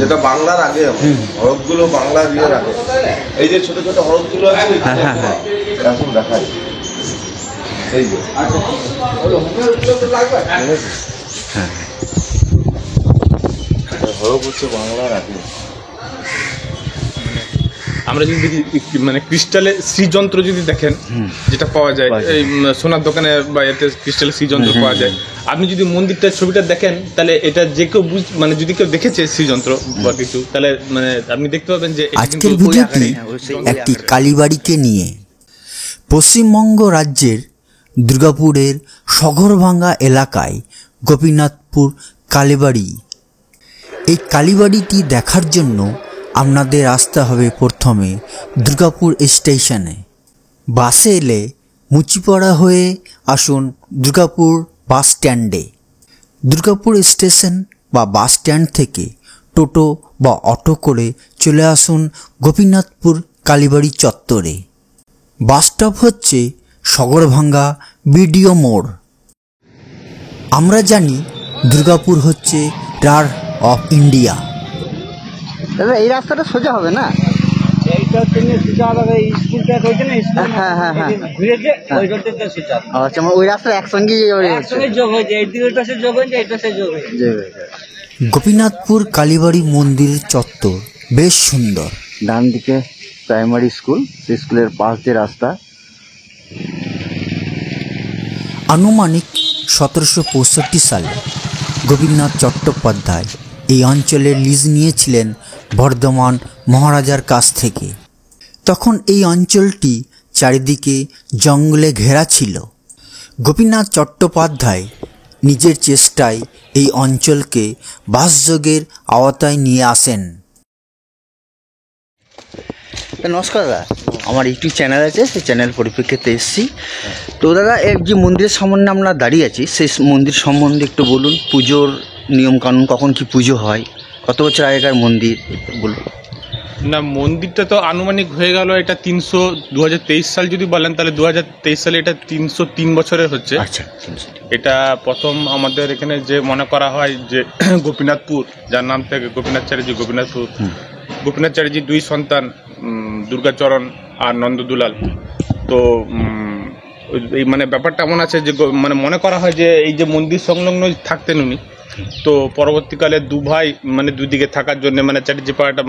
যেটা বাংলার আগে হরফগুলো বাংলার ইয়ের আগে। এই যে ছোট ছোট হরফগুলো আছে এখন দেখাই, এই যে হরফ হচ্ছে বাংলার আগে। আমরা যদি মানে ক্রিস্টালের শ্রীযন্ত্র যদি দেখেন যেটা পাওয়া যায় এই সোনার দোকানে বা এতে ক্রিস্টালের শ্রীযন্ত্র পাওয়া যায়, আপনি যদি মন্দিরটার ছবিটা দেখেন তাহলে এটা যে কেউ মানে যদি কেউ দেখেছে শ্রীযন্ত্র বা কিছু, তাহলে মানে আপনি দেখতে পাবেন যে আজকের ভিডিওটি একটি কালীবাড়িকে নিয়ে। পশ্চিমবঙ্গ রাজ্যের দুর্গাপুরের শগরভাঙ্গা এলাকায় গোপীনাথপুর কালীবাড়ি। এই কালীবাড়িটি দেখার জন্য আপনাদের আসতে হবে প্রথমে দুর্গাপুর স্টেশনে। বাসে এলে মুচিপাড়া হয়ে আসুন দুর্গাপুর বাস স্ট্যান্ডে। দুর্গাপুর স্টেশন বা বাস স্ট্যান্ড থেকে টোটো বা অটো করে চলে আসুন গোপীনাথপুর কালীবাড়ি চত্বরে। বাস স্টপ হচ্ছে শগরভাঙ্গা বিডিও মোড়। আমরা জানি দুর্গাপুর হচ্ছে রার অফ ইন্ডিয়া। দাদা এই রাস্তাটা সোজা হবে না? এইটা তুমি সোজা হবে, স্কুলটা রয়েছে না, স্কুল ঘুরেছে ওই রোডটা সোজা। আচ্ছা, ওই রাস্তা একসঙ্গে যোগ হয়েছে, এই দুই পাশে যোগ হয়েছে, এই পাশে যোগ হয়েছে। গোপীনাথপুর কালীবাড়ি মন্দির চত্বর বেশ সুন্দর। ডান দিকে প্রাইমারি স্কুল, সেই স্কুলের পাশ দিয়ে রাস্তা। আনুমানিক 1765 সালে গোপীনাথ চট্টোপাধ্যায় এই অঞ্চলের লিজ নিয়েছিলেন বর্ধমান মহারাজার কাছ থেকে। তখন এই অঞ্চলটি চারিদিকে জঙ্গলে ঘেরা ছিল। গোপীনাথ চট্টোপাধ্যায় নিজের চেষ্টায় এই অঞ্চলকে বাসযোগের আওতায় নিয়ে আসেন। নমস্কার দাদা, আমার ইউটিউব চ্যানেল আছে, সেই চ্যানেল পরিপ্রেক্ষিতে এসেছি। তো দাদা এই যে মন্দিরের সামনে আমরা দাঁড়িয়ে আছি, সেই মন্দির সম্বন্ধে একটু বলুন। পুজোর নিয়মকানুন, কখন কি পুজো হয়, কত বছর আগেকার মন্দির বলুন। না, মন্দিরটা তো আনুমানিক হয়ে গেল এটা 2023 সাল যদি বলেন তাহলে 2023 সালে এটা 303 বছরের হচ্ছে। আচ্ছা, এটা প্রথম আমাদের এখানে যে মনে করা হয় যে গোপীনাথপুর, যার নাম থেকে গোপীনাথ চ্যাটার্জি, গোপীনাথ চ্যাটার্জির দুই সন্তান দুর্গাচরণ আর নন্দদুলাল। তো এই মানে ব্যাপারটা এমন আছে যে মানে মনে করা হয় যে এই যে মন্দির সংলগ্ন থাকতেন উনি, তো পরবর্তীকালে দু ভাই মানে দুদিকে থাকার জন্য মানে চ্যাটার্জি পাড়াটা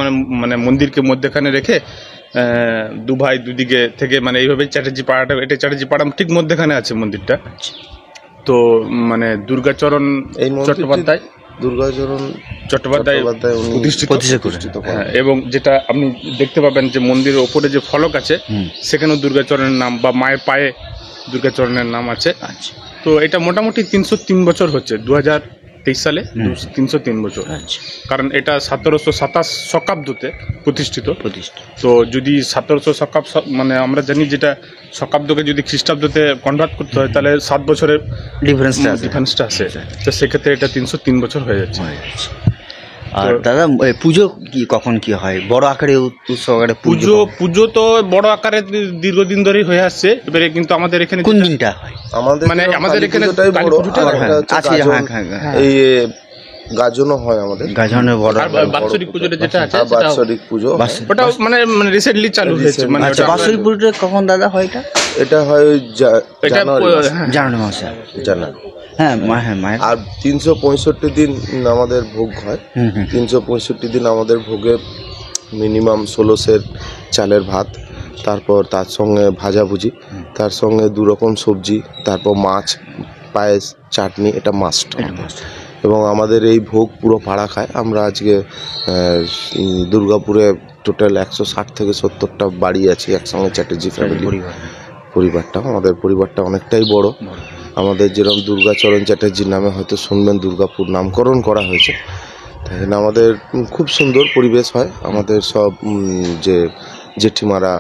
মানে মন্দিরকে মধ্যেখানে রেখে দু ভাই দুদিকে থেকে মানে এইভাবে চ্যাটার্জি পাড়াটা, এটা চ্যাটার্জি পাড়া ঠিক মধ্যেখানে আছে মন্দিরটা। তো মানে দুর্গাচরণ চট্টোপাধ্যায় প্রতিষ্ঠিত। হ্যাঁ, এবং যেটা আপনি দেখতে পাবেন যে মন্দিরের ওপরে যে ফলক আছে সেখানেও দুর্গাচরণের নাম বা মায়ের পায়ে দুর্গাচরণের নাম আছে। তো এটা মোটামুটি 303 বছর হচ্ছে 2023 সালে 303 বছর। কারণ এটা 1727 শকাব্দতে প্রতিষ্ঠিত। তো যদি 1700 শকাব্দ মানে আমরা জানি যেটা শকাব্দকে যদি খ্রিস্টাব্দতে কনভার্ট করতে হয় তাহলে 7 বছরের ডিফারেন্সটা আছে। তো সেক্ষেত্রে এটা 303 বছর হয়ে যাচ্ছে। আর দাদা পুজো কি কখন কি হয়, বড় আকারে উৎসব আকারে? পুজো তো বড় আকারে দীর্ঘদিন ধরেই হয়ে আসছে। এবারে কিন্তু আমাদের এখানে কোন দিনটা হয়? আমাদের এখানে এই গাজনও হয়, আমাদের গাজনে বড় বাৎসরিক পুজোটা যেটা আছে বাৎসরিক পুজো, ওটা মানে রিসেন্টলি চালু হয়েছে। মানে বাৎসরিক পুজোটা কখন দাদা হয়? এটা হয় জানুয়ারি মাসে। হ্যাঁ, আর 365 দিন আমাদের ভোগ হয়। 365 দিন আমাদের ভোগে মিনিমাম 16 সের চালের ভাত, তারপর তার সঙ্গে ভাজাভুজি, তার সঙ্গে 2 রকম সবজি, তারপর মাছ, পায়েস, চাটনি, এটা মাস্ট। এবং আমাদের এই ভোগ পুরো পাড়া খায়। আমরা আজকে দুর্গাপুরে টোটাল 160 থেকে 70টা বাড়ি আছে একসঙ্গে, চ্যাটার্জি ফ্যামিলি পরিবারটা। আমাদের পরিবারটা অনেকটাই বড়। আমাদের যেরকম দুর্গাচরণ চ্যাটার্জির নামে হয়তো শুনবেন দুর্গাপুর নামকরণ করা হয়েছে। তাই আমাদের খুব সুন্দর পরিবেশ হয়। আমাদের সব যে জেঠিমারা,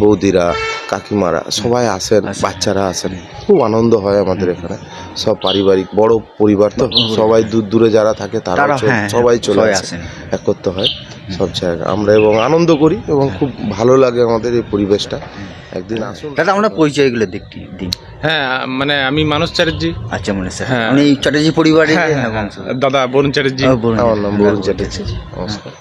বৌদিরা, কাকিমারা সবাই আসেন, বাচ্চারা আসেন, খুব আনন্দ হয় আমাদের এখানে। সব পারিবারিক বড় পরিবার, তো সবাই দূর দূরে যারা থাকে তারা সবাই চলে আসে, একত্র হয় সব জায়গায় আমরা এবং আনন্দ করি এবং খুব ভালো লাগে আমাদের এই পরিবেশটা। একদিন আসুন দাদা, আমরা পরিচয়গুলো দিন। হ্যাঁ, মানে আমি মানস চ্যাটার্জি। আচ্ছা মনে স্যার, হ্যাঁ। মানে এই চ্যাটার্জি পরিবারের হ্যাঁ, হ্যাঁ, বংশ। দাদা বরুণ চ্যাটার্জি। আমার নাম বরুণ চ্যাটার্জি। নমস্কার।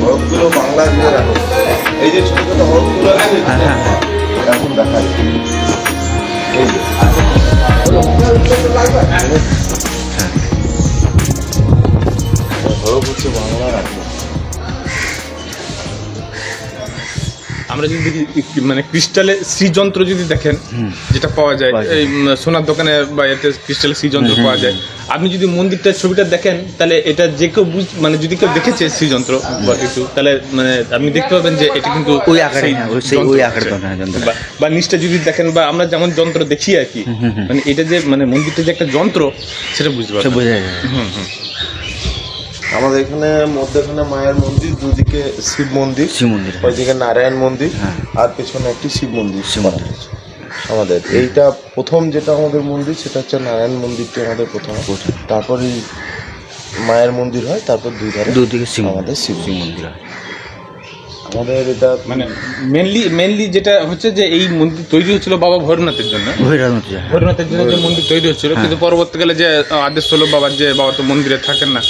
হরফগুলো বাংলা দিয়ে রাখো। এই যে ছোট ছোট হরফগুলো আছে এখন দেখা যাচ্ছে। এই যে হরফ হচ্ছে বাংলা রাখো। আমরা যদি দেখি মানে ক্রিস্টালের শ্রীযন্ত্র যদি দেখেন, যেটা পাওয়া যায় এই সোনার দোকানে বা এতে ক্রিস্টালের শ্রীযন্ত্র পাওয়া যায়, আপনি যদি মন্দিরটার ছবিটা দেখেন তাহলে এটা যে কেউ মানে যদি কেউ দেখেছে শ্রীযন্ত্র বা কিছু, তাহলে মানে আপনি দেখতে পাবেন যে এটা কিন্তু ওই আকারে, সেই হ্যাঁ, যন্ত্র ওই আকারে হচ্ছে। যন্ত্র। বা নিচটা যদি দেখেন, বা আমরা যেমন যন্ত্র দেখি আর কি, মানে এটা যে মানে মন্দিরটা যে একটা যন্ত্র সেটা বুঝতে সে পারবেন। বোঝা যায়। আমাদের এখানে মধ্যেখানে মায়ের মন্দির, দুদিকে শিব মন্দির, শিব মন্দির, হ্যাঁ। ওইদিকে নারায়ণ মন্দির, হ্যাঁ। আর পেছনে একটি শিব মন্দির। শিব মন্দির। আমাদের এইটা প্রথম যেটা আমাদের মন্দির সেটা হচ্ছে নারায়ণ মন্দিরটি আমাদের প্রথম, তারপরে মায়ের মন্দির হয়, তারপর দুদিকে শিব আমাদের শিব মন্দির হয়। আমাদের এটা মানে মেনলি যেটা হচ্ছে যে এই মন্দির তৈরি হচ্ছিল বাবা ভৈরবনাথের জন্য। ভৈরবনাথের জন্য যে মন্দির তৈরি হচ্ছিল, কিন্তু পরবর্তীকালে যে আদেশ হলো বাবার, যে বাবা তো মন্দিরে থাকেন না,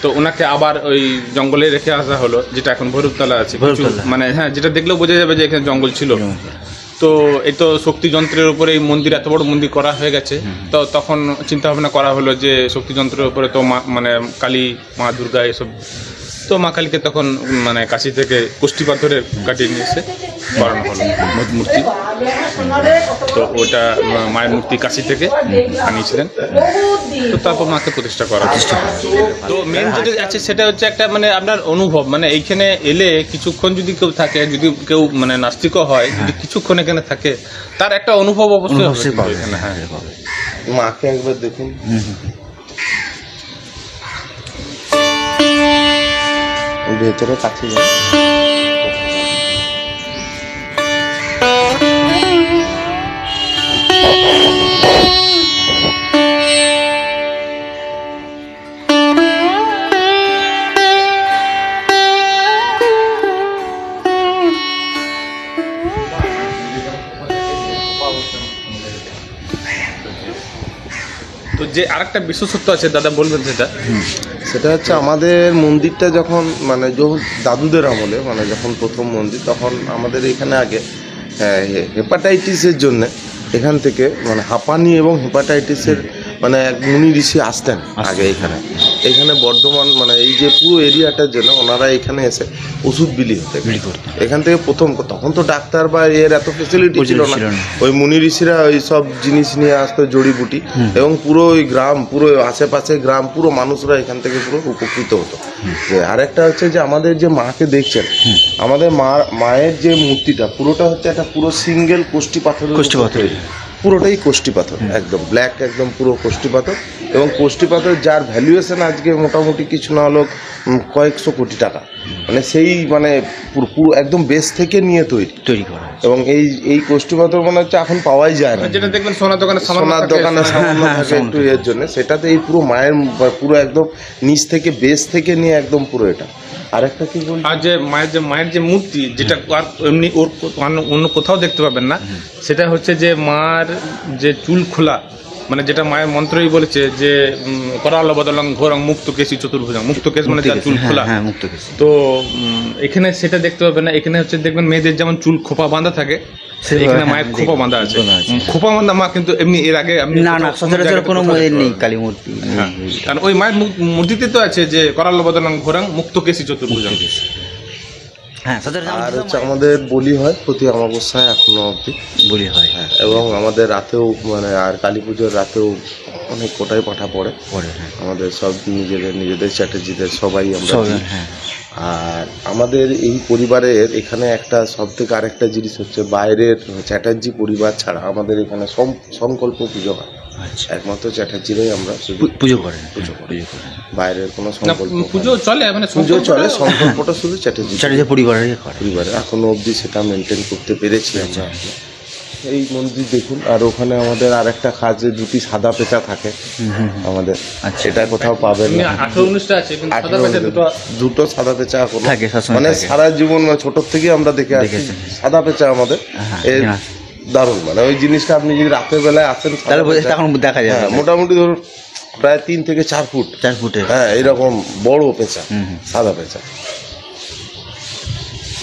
তো ওনাকে আবার ওই জঙ্গলে রেখে আসা হলো, যেটা এখন ভৈরবতলা আছে। মানে হ্যাঁ, যেটা দেখলেও বোঝা যাবে যে এখানে জঙ্গল ছিল। তো এই তো শক্তি যন্ত্রের উপরে এই মন্দির, এত বড় মন্দির করা হয়ে গেছে, তো তখন চিন্তা ভাবনা করা হলো যে শক্তি যন্ত্রের উপরে তো মানে কালী, মা দুর্গা এসব, তো মা কালীকে তখন মানে কাশি থেকে কোষ্ঠী পাথরের কাটিয়ে নিয়ে এসে করানো হলো মূর্তি। তো ওটা মায়ের মূর্তি কাশি থেকে আনিয়েছিলেন, তো তারপর মাকে প্রতিষ্ঠা করা। তো মেন যেটা আছে সেটা হচ্ছে একটা মানে আপনার অনুভব, মানে এইখানে এলে কিছুক্ষণ যদি কেউ থাকে, যদি কেউ মানে নাস্তিকও হয়, যদি কিছুক্ষণ এখানে থাকে, তার একটা অনুভব অবশ্যই হবে এখানে। হ্যাঁ, মাকে একবার দেখুন। ভেতরে কাছে যান। তো যে আরেকটা বিশেষত্ব আছে দাদা বলবেন সেটা? সেটা হচ্ছে আমাদের মন্দিরটা যখন মানে যখন দাদুদের আমলে, মানে যখন প্রথম মন্দির, তখন আমাদের এখানে আগে হেপাটাইটিসের জন্য এখান থেকে মানে হাঁপানি এবং হেপাটাইটিসের মানে এক মুনি ঋষি আসতেন আগে এখানে বর্ধমান, মানে এই যে পুরো এরিয়াটার জন্য ওনারা এখানে এসে ওষুধ বিলি করতেন। এখান থেকে প্রথম, তখন তো ডাক্তার বা এর এত ফেসিলিটি ছিল না, ওই মুনি ঋষিরা ওই সব জিনিস নিয়ে আসতো, জড়িবুটি, এবং পুরো ওই গ্রাম, পুরো আশেপাশে গ্রাম, পুরো মানুষরা এখান থেকে পুরো উপকৃত হতো। যে আরেকটা হচ্ছে যে আমাদের যে মাকে দেখছেন, আমাদের মায়ের যে মূর্তিটা পুরোটা হচ্ছে একটা পুরো সিঙ্গেল কোষ্ঠী পাথর, পুরোটাই কোষ্ঠী পাথর, একদম ব্ল্যাক, একদম পুরো কোষ্ঠী পাথর। এবং কোষ্ঠী পাথর যার ভ্যালুয়েশন আজকে মোটামুটি কিছু না হলো কয়েকশো কোটি টাকা, মানে সেই মানে পুরো একদম বেস থেকে নিয়ে তৈরি করা। এবং এই কোষ্ঠী পাথর মনে হচ্ছে এখন পাওয়াই যায় না, যেটা দেখবেন সোনার দোকানে সামান্য থাকে একটু এর জন্য, সেটাতে এই পুরো মায়ের পুরো একদম নিচ থেকে বেস থেকে নিয়ে একদম পুরো এটা। আরেকটা কি বলবো, আর যে মায়ের যে মূর্তি, যেটা আর এমনি ওর অন্য কোথাও দেখতে পাবেন না, সেটা হচ্ছে যে মার যে চুল খোলা, মানে যেটা মায়ের মন্ত্রই বলেছে যে করাল বদলং ঘোরং মুক্ত কেশি চতুর্ভুজং, মুক্ত কেশ মানে যার চুল খোলা। তো এখানে সেটা দেখতে পাবেন না, এখানে হচ্ছে দেখবেন মেয়েদের যেমন চুল খোপা বাঁধা থাকে, এখানে মায়ের খোপা বাঁধা আছে। খোপা বাঁধা মা কিন্তু এমনি এর আগে কোনো নেই কালী মূর্তি, কারণ ওই মায়ের মূর্তিতে তো আছে যে করাল বদলং ঘোরং মুক্ত কেশি চতুর্ভুজং। আর হচ্ছে আমাদের বলি হয় প্রতি অমাবস্যায়, এখনো অবধি বলি হয়। হ্যাঁ, এবং আমাদের রাতেও মানে আর কালী পুজোর রাতেও অনেক কোটায় পাঠা পড়ে। আমাদের সব নিজেদের চ্যাটার্জিদের সবাই আমরা। আর আমাদের এই পরিবারের এখানে একটা সব থেকে আরেকটা জিনিস হচ্ছে, বাইরের চ্যাটার্জি পরিবার ছাড়া আমাদের এখানে সংকল্প পুজো হয়। একমাত্র চ্যাটার্জিরাই আমরা পুজো করেন। বাইরের কোনো পুজো চলে, মানে পুজো চলে, সংকল্পটা শুধু চ্যাটার্জি পরিবারে এখনো অবধি সেটা মেনটেন করতে পেরেছি আমরা। এই মন্দির দেখুন, আর ওখানে আমাদের আর একটা কাজে দুটি সাদা পেঁচা থাকে আমাদের। আচ্ছা। এটা কোথাও পাবেন না। 18-19টা আছে কিন্তু সাদা পেঁচা দুটো সাদা পেঁচা এখনো থাকে, সবসময় মানে থাকে। সারা জীবন মানে ছোট থেকে আমরা দেখে আসছি দেখেছেন। সাদা পেঁচা আমাদের। হ্যাঁ, এর হ্যাঁ। দারুণ মানে ওই জিনিসটা আপনি যদি রাতের বেলায় আসেন সাদা তাহলে পেঁচা, তখন দেখা যাবে। হ্যাঁ, মোটামুটি ধরুন প্রায় 3 থেকে 4 ফুট, 4 ফুটের। হ্যাঁ, এরকম বড় পেঁচা, সাদা পেঁচা।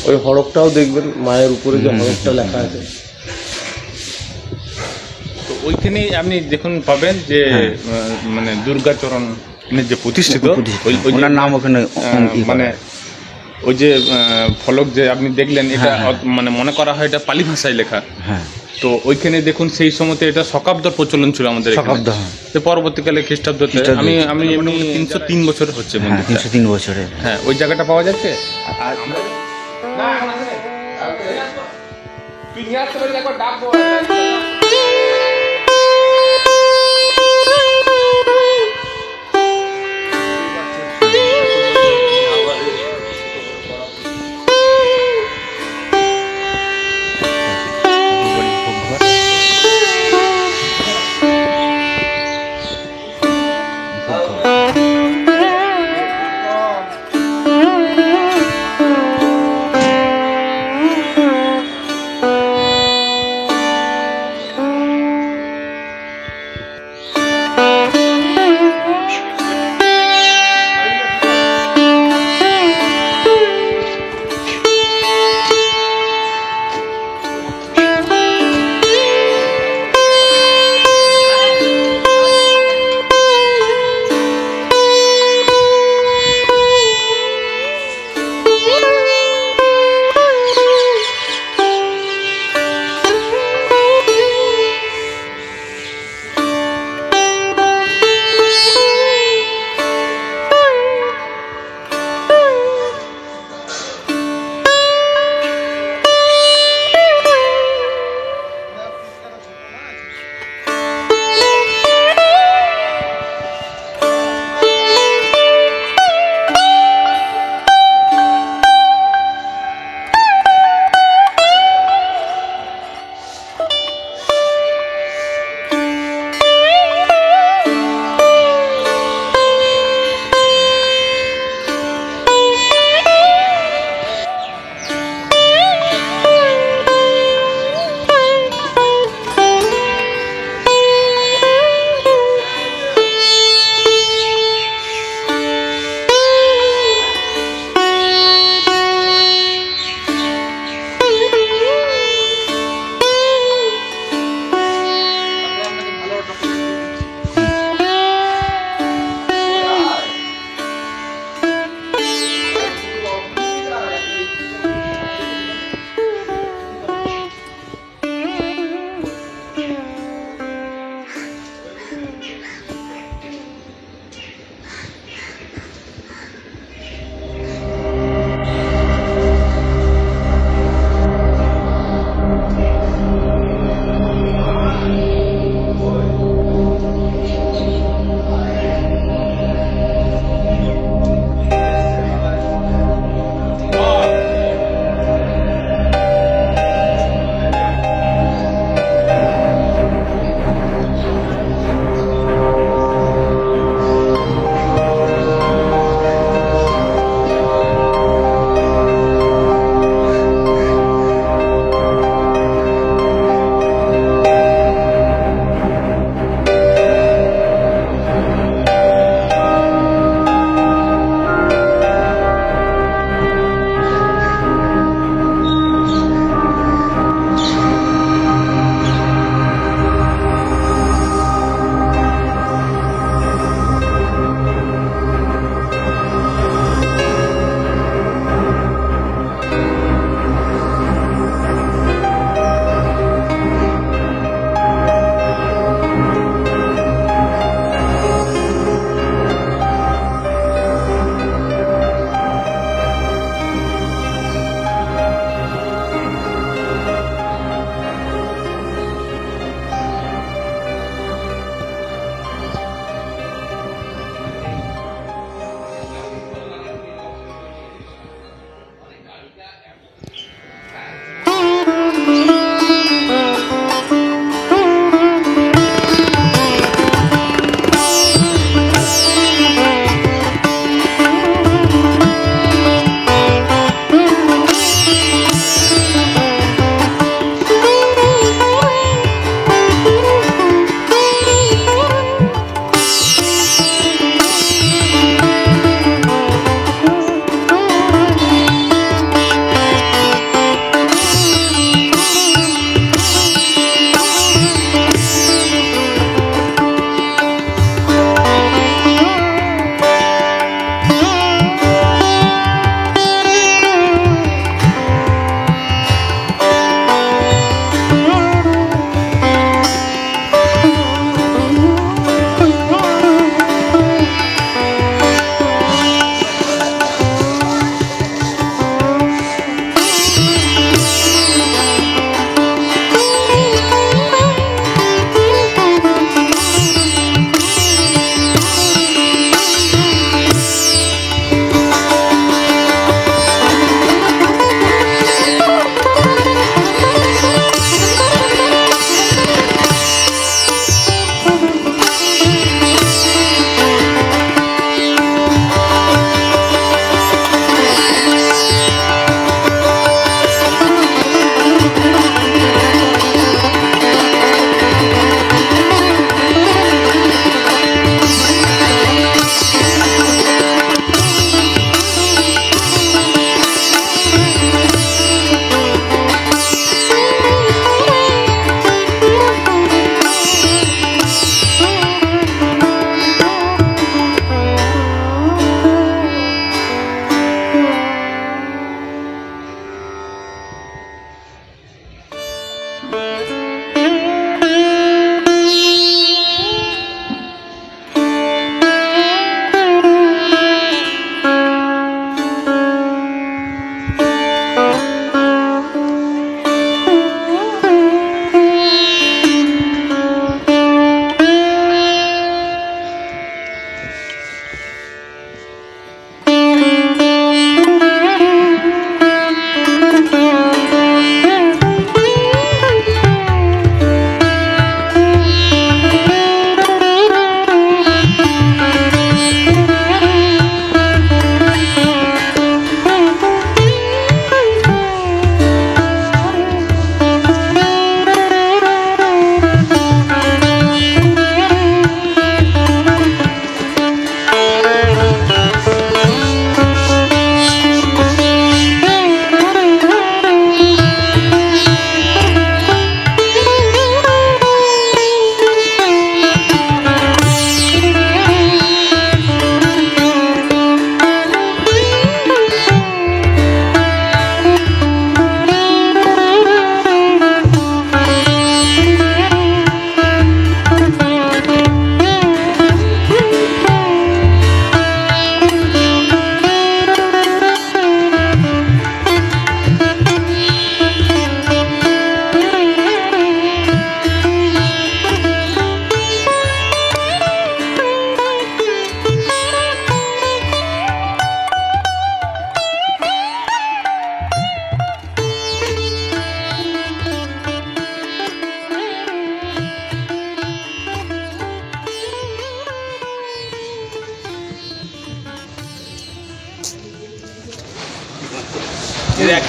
ওই হরফটাও দেখবেন মায়ের উপরে যে হরফটা লেখা আছে, তো ওইখানেই আপনি দেখুন পাবেন যে মানে দুর্গাচরণ যে প্রতিষ্ঠিত ওই যে ওনার নাম ওখানে মানে ওই যে ফলক যে আপনি দেখলেন এটা মানে মনে করা হয় এটা পালি ভাষায় লেখা। হ্যাঁ, তো ওইখানে দেখুন সেই সময়তে এটা শকাব্দর প্রচলন ছিল আমাদের এখানে। শকাব্দ, হ্যাঁ। তো পরবর্তীকালে খ্রিস্টাব্দতে আমি এমনি 303 বছর হচ্ছে হ্যাঁ, মন্দিরটা। 303 বছরের। হ্যাঁ, ওই জায়গাটা পাওয়া যাচ্ছে। আর আমরা তুই নিয়ে আসতে পারবি একবার ডাকবো।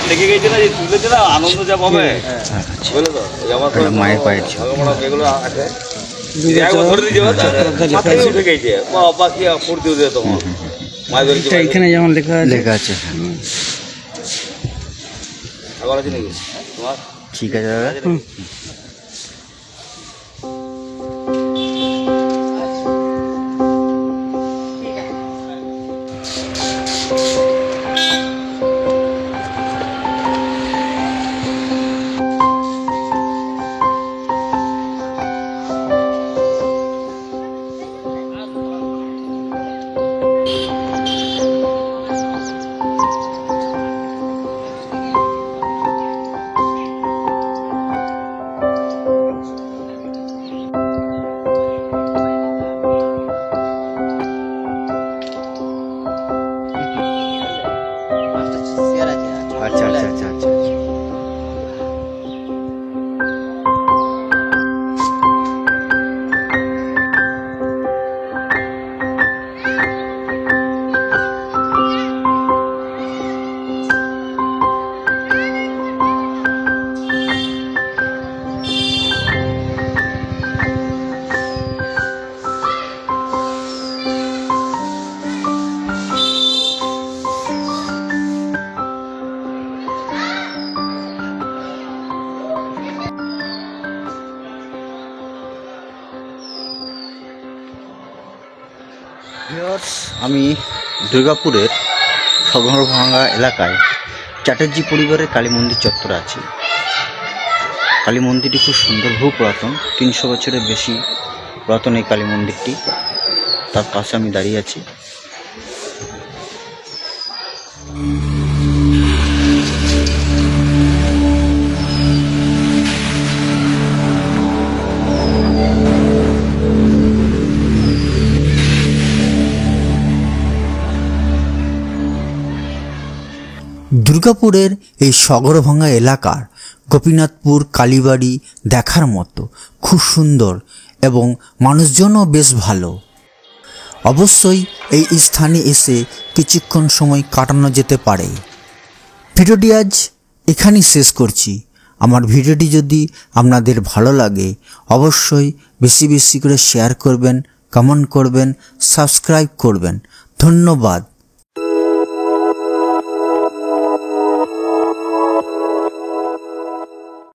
লেগে গেছে না, যে তুলেছে না, আনন্দ যা পাবে, বুঝলে তো? এই আমার তো এটা মায়ের পায়ের ছবি। এগুলো আছে, একবার ধরে দিয়েছে, মাথায় উঠে গেছে, বাবা কি ফুর্তি হতে তোমার মায়ের এখানে যেমন লেখা আছে লেখা আছে। এখন আছে নাকি তোমার? ঠিক আছে দাদা। আচ্ছা আচ্ছা আচ্ছা আচ্ছা। ভিউয়ার্স, আমি দুর্গাপুরের সগরভাঙ্গা এলাকায় চ্যাটার্জি পরিবারের কালী মন্দির চত্বরে আছি। কালী মন্দিরটি খুব সুন্দর, বহু পুরাতন, 300 বছরের বেশি পুরাতন এই কালী মন্দিরটি। তার পাশে আমি দাঁড়িয়ে আছি। দুর্গাপুরের এই সগরভাঙ্গা এলাকার গোপীনাথপুর কালীবাড়ি দেখার মতো, খুব সুন্দর এবং মানুষজনও বেশ ভালো। অবশ্যই এই স্থানে এসে কিছুক্ষণ সময় কাটানো যেতে পারে। ভিডিওটি আজ এখানেই শেষ করছি। আমার ভিডিওটি যদি আপনাদের ভালো লাগে অবশ্যই বেশি বেশি করে শেয়ার করবেন, কমেন্ট করবেন, সাবস্ক্রাইব করবেন। ধন্যবাদ।